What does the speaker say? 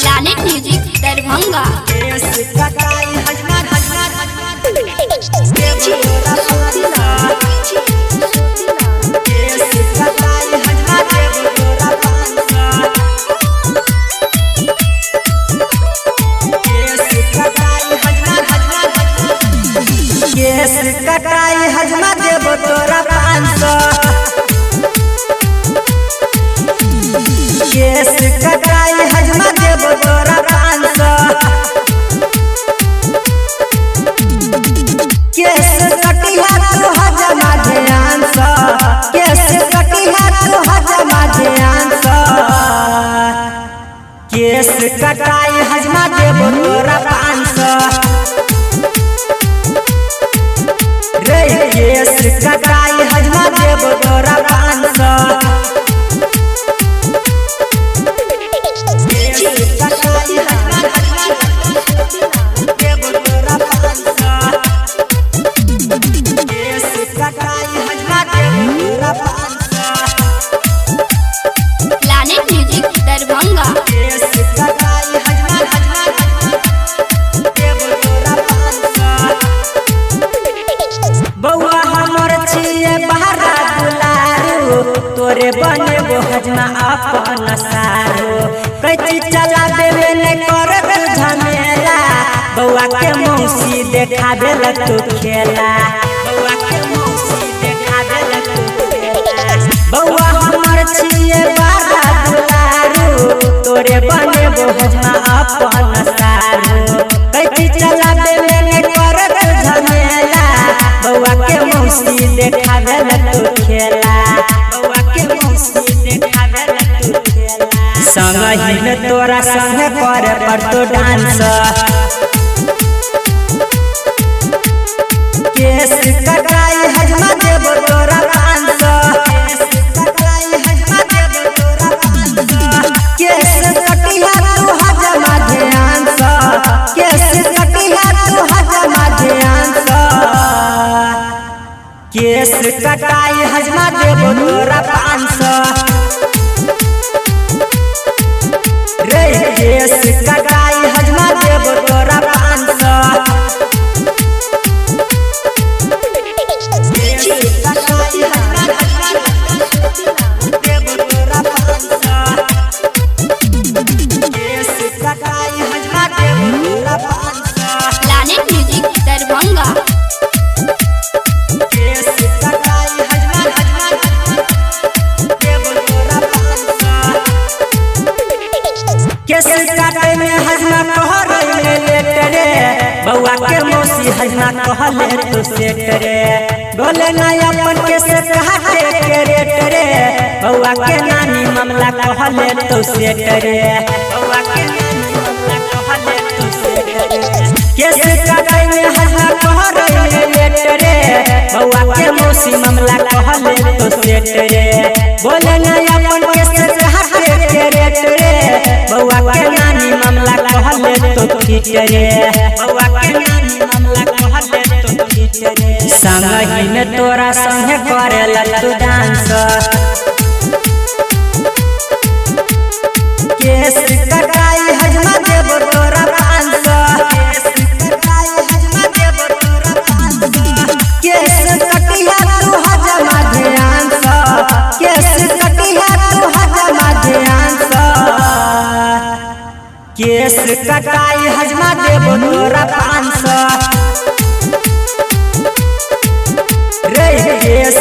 Planet music Darbhanga. केस कटाई हजमा देबो तोरा 500। केस कटाई हजमा देबो तोरा 500। केस कटिहा तू हजमा ध्यान से। केस कटिहा तू हजमा ध्यान से। केस कटाई हजमा देबो तोरा 500। केस कटाई हजमा देबो तोरा 500। केस कटाई हजमा देबो तोरा 500। केस कटाई हजमा देबो तोरा 500। Planet music Darbhanga. केस कटाई हजमा देबो तोरा 500। बउआ हमर छिए बहरा दुलारू, तोरे बनेबो हजमा अपन सारो। कैची चला देवे ने करब झमेला, बउआ के मौसी देखा देल तू खेला। बउआ के मौसी देखा देल तू खेला। बउआ हमर छिए बहरा दुलारू, तोरे बनेबो हजमा अपन सारो। कैची चला देवे ने करब झमेला, बउआ के मौसी देखा देल तू खेला। बउआ के मौसी देखा देल तू खेला। संगही में तोरा संग करे पड़तो डांस। केस कटाई हजमा देबो तोरा 500। केस कटाई हजमा देबो तोरा 500। केस कटिहा तू हजमा ध्यान से। केस कटिहा तू हजमा ध्यान से। केस कटाई हजमा देबो तोरा 500। केस कटाई हजमा देबो तोरा 500। केस कटाई हजमा देबो तोरा 500। केस कटाई हजमा देबो तोरा 500। Planet music Darbhanga. केस कटाई हजमा देबो तोरा 500। केस काटे में हजमा कहरे लेट रे, बउआ के मौसी हजमा कहले तू सेट रे। बोले ना अपन केस काटे के रेट रे, बउआ के नानी मामला कहले तू सेट रे। बउआ के नानी मामला कहले तू सेट रे। केस काटे में हजमा कहरे लेट रे, बउआ के मौसी मामला कहले तू सेट रे। बोले ना अपन केस काटे के रेट रे, बउआ के नानी मामला कहले तो ठीक रे। बउआ के नानी मामला कहले तो ठीक रे। संगही में तोरा संग करेला तू डांस। केस कटाई हजमा देबो तोरा 500। केस कटाई हजमा देबो तोरा 500। केस कटिहा तू हजमा ध्यान से। केस कटिहा तू हजमा ध्यान से। केस कटाई हजमा देबो तोरा 500। केस